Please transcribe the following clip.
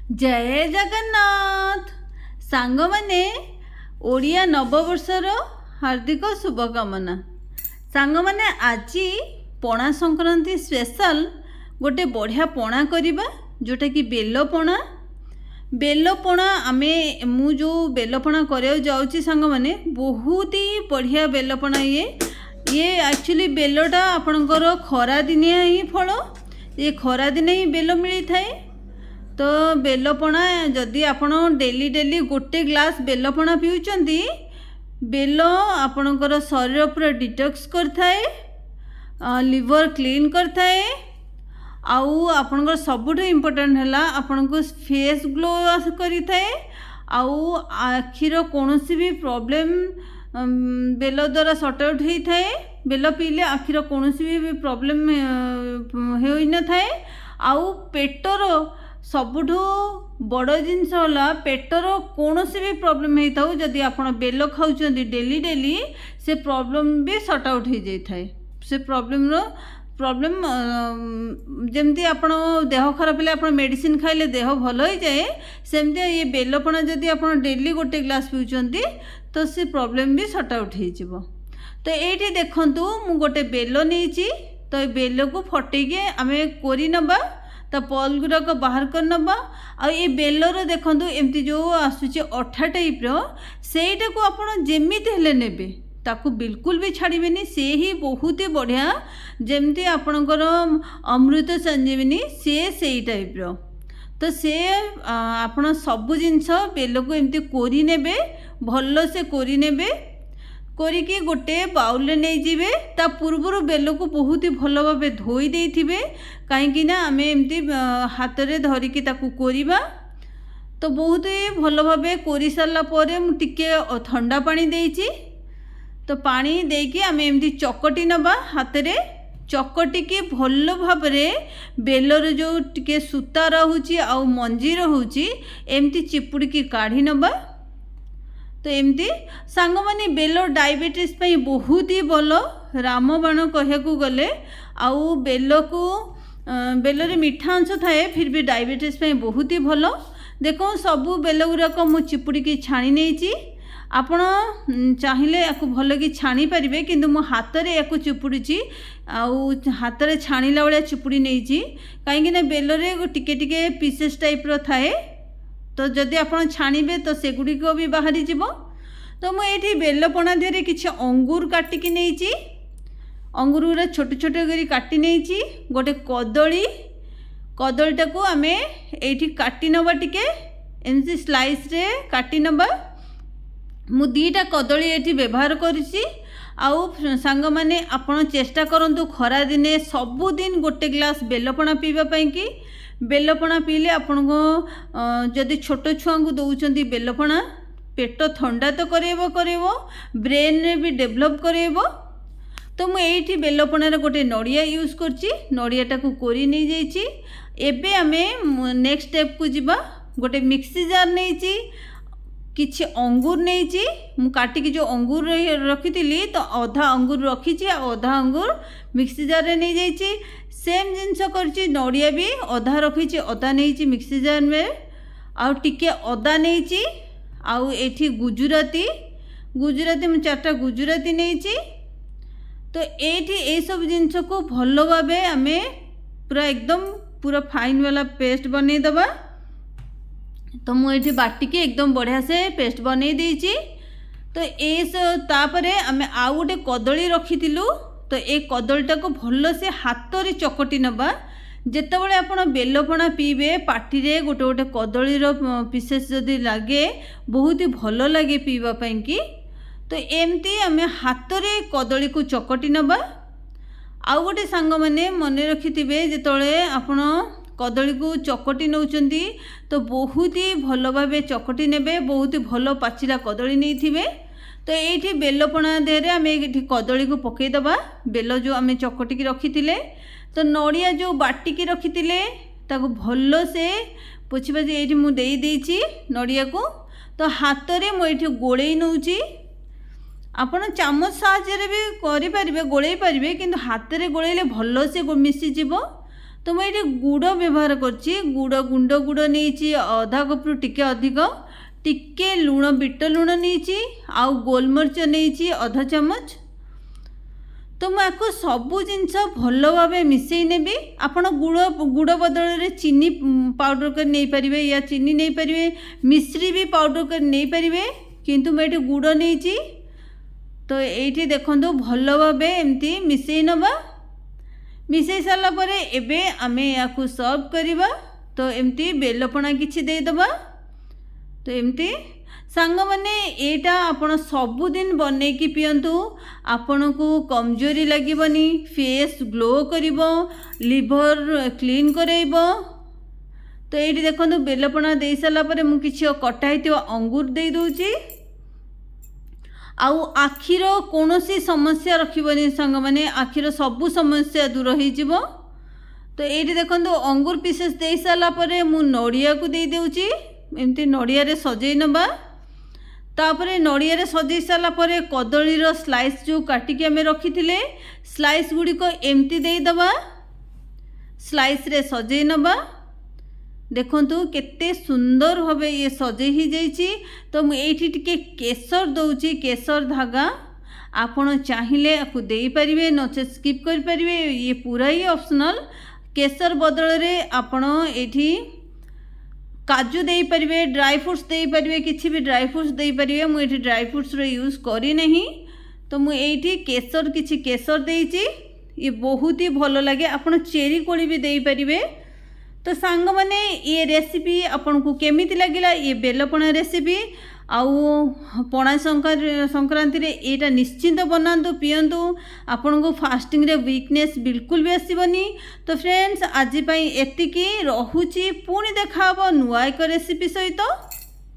जय जगन्नाथ सांग माने ओडिया नववर्षर हार्दिक शुभकामना। सांग माने आज पणा संक्रांति स्पेशल गोटे बढ़िया पणा करिबा जोटा कि बेल पणा आमे मु जो बेल पणा करे जाउची सांग माने बहुत ही बढ़िया बेल पणा ये एक्चुअली बेलटा आपणकर खरा दिनिया ही फल ये खरा दिने ही बेल मिली थाए। तो बेलपणा जदि आपण डेली डेली गोटे ग्लास बेलपणा पिउचंती बेल आपणकर शरीर पूरा डिटॉक्स करथाए, लिवर क्लीन करथाए, आउ आपणकर सबुठ इम्पोर्टेंट है आपनको फेस ग्लो करिथाए, आउ आखिर कोनोसी भी प्रॉब्लम बेल द्वारा सॉर्ट आउट होता है। बेल पीले आखिर कोनोसी भी प्रॉब्लम हो न थाए। आउ पेटर सबुठु बड़ जिनस है पेटर कौन भी प्रॉब्लम होता हो जदि आप बेल खाऊँ डेली डेली से प्रॉब्लम भी सॉर्ट आउट हो जाए। से प्रॉब्लम जमती आप देह खराब है आप मेडिसिन खाइले देह भल हो जाए सेमती ये बेलपणा जदि आप डेली गोटे ग्लास पिउचंती तो से प्रॉब्लम भी सॉर्ट आउट हो। तो ये देखूँ मु गोटे बेल नहीं तो ये बेल को फटेकी आम कोरी नबा ता पल गुड़ाक बाहर कर नबा। आ ये बेलर देखूँ एमती जो आसूचे अठा टाइप सेटा को आप जेमिति हेले नेबे ताकू बिल्कुल भी छाड़बेनी से ही बहुत ही बढ़िया जमती आपणकर अमृत संजीवनी से टाइप तो से आपण सबु जिनस बेल को एमती कोरी नेबे भल से कोरी नेबे कोरिकी गोटे बाउल नहीं जीवे ता पूर्वर बेल को बहुत ही भल भाव धोई देथिबे कहीं आम एमती हाथ में धरिकी ताकू कोरिबा। तो बहुत ही भल भाव कोरी सारा पर मुझे ठंडा पानी देइछि तो पानी देकी आम एमती चकटी नबा हाथ रे चकटिकी भल भाव बेलर जो टिके सूता रहुची आ मंजी रहुची एमती चिपुड़िकी काढ़ी नबा। तो एमती सांग माने बेल डायबिटीज पे बहुत ही भल रामबाण कहया गले आउ बेल को बेलरे मीठा अंश थाए फिर भी डायबिटीज पे बहुत ही भल। देखो सबू बेल गुराक मु चिपुड़िकी छाणी नहीं आपण चाहिए या भल कि छाणी पारे किंतु मो हाथ में या चिपुड़ी आउ हाथ में छाणीला भाया चिपुड़ी नहीं कहीं बेलरे टिके टिके पीसेस टाइप थाए तो जदि आप छाणीबे तो सेगुड़ी को भी बाहरी जीवो। तो मुझे बेलपणा देहरे किसी अंगूर काटिकी नहीं अंगूर गुरा छोट छोट कर काटी नहीं गोटे कदलीटा को आम ये काटी नबा टिके एमती स्लाइस रे काटी नबा। मु दीटा कदली ये व्यवहार करिछि आउ सांग माने आपण चेष्टा करंतु खरा दिने सबुदिन गोटे ग्लास बेलपणा पीवा कि बेलपणा पीले आपण को जदि छोट छुआ को दौरान बेलपणा पेट ठंडा तो करेबो ब्रेन रे भी डेभलप करेबो। तो मुझे बेलपणार गोटे नड़िया यूज करछि नड़ियाटा को कोरी नहीं जाइछि। एबे आमे नेक्स्ट स्टेप को जिबा गोटे मिक्सी जार नहीं किछि अंगूर नहीं मु काटिकी जो अंगूर रखी तो अधा अंगूर रखी अधा अंगूर मिक्सी जार रे नहीं जाइछि। सेम जिनस करछि नड़िया भी अधा रखी अधा नहीं मिक्सी जार में आउ टिके अदा नहीं आउ एठी गुजराती मु 4टा गुजराती नहीं। तो ये सब जिनस को भल भाव आम पूरा एकदम पूरा फाइन वाला पेस्ट बनै दबा। तो मुझे बाटिकी एकदम बढ़िया से पेस्ट बनै देइछि। तो ये तापरे आम आउ गोटे कदली रखी तो ये कदलीटा को भल से हाथ में चकटी नबा। जेतेबेले आपण बेलपणा पीबे पार्टी रे गोटे गोटे कदलीर पीसेस जदि लगे बहुत ही भल लगे पीवा कि। तो एमती आम हाथ में कदली को चकटी नबा। आउ गोटे सांग माने मन रखिथिबे जेतेबेले आपण कदली को चकटी नौचंती तो बहुत ही भल भाव चकटी नेबे बहुत ही भल पाचिला कदली नहीं थिबे। तो ये बेलपणा देहरे आम ये कदली को पकईदबा बेल जो आम चकटिकी रखी तो नड़िया जो बाटिकी रखी ताको भल से पोछि पाछि ये मुझे नड़िया को। तो हाथ में मुझे गोले नौची आपण चामच साहाय्य भी करें गोले पारे कि हाथ में गोलेले भल से मिसीज। तो मुझे गुड़ व्यवहार करछि गुड़ गुंड गुड़ नहीं अधा कप टिके अधिक टिके लुण बिट लुण नहीं आउ गोलमरीच नहीं अधा चामच। तो मुझे सबू जिनस भल भाव मिसई नेबी आपण गुड़ गुड़ बदल में चीनी पाउडर कर नहीं पारे या चीनी नहीं पारे मिश्री भी पाउडर कर नहीं पारे किंतु मुझे गुड़ नहीं। तो ये देखो भल भाव एमती मिसई नवा मिसई सारा पर एबे आमे या सर्व करवा। तो एमती बेलपणा किछि देदबा। तो एमती सांग मैंने एटा आपण सबुदिन बनैकी पियंतु आपण को कमजोरी लगबनी फेस ग्लो करिवो लिवर क्लीन करैबो। तो ये देखो बेलपणा दे सारा पर मु किछि कटा हितो अंगूर दे दूची आउ आखिर कौनसी समस्या रखिबनी सांग मैंने आखिर सबू समस्या दूर हो जिवो। तो ये देखो अंगूर पीसेस दे सारा पर मु नड़िया को दे देउची एमती नड़िया रे सजै नबा। तापरे नड़िया रे सजै सारा पर कदलीर स्लाइस जो काटिकी आमे रखिथिले स्लाइस गुड़िक एमती दे दबा स्लाइस रे सजै नबा। देखंतु केते सुंदर भावे ये सजै ही जाइछि। तो मुझे टिके केसर दउछि केसर धागा आपण चाहिए आपको दे पारिबे नचे स्किप कर पारिबे ये पूरा ही ऑप्शनल। केसर बदल रे आपण एठी काजू दे पारिबे ड्राई फ्रूट्स दे पारिबे किछि भी ड्राई फ्रूट्स दे पारिबे मु एठी ड्राई फ्रूट्स रे यूज करी नहीं। तो मु एठी केसर किछि केसर देइछि ये बहुत ही भल लगे आपण चेरी कोली भी दे पारिबे। तो सांग मैंने ये रेसिपी आपन को केमिति लगिला ये बेलपणा रेसिपी आउ पणा संक्रांति रे एटा निश्चिंत बनातु पियंतु आपन को फास्टिंग रे वीकनेस बिल्कुल भी आसीबनी। तो फ्रेंड्स आज पई एतिकी रहुची पुणी देखा नुआ एक रेसिपी सहित।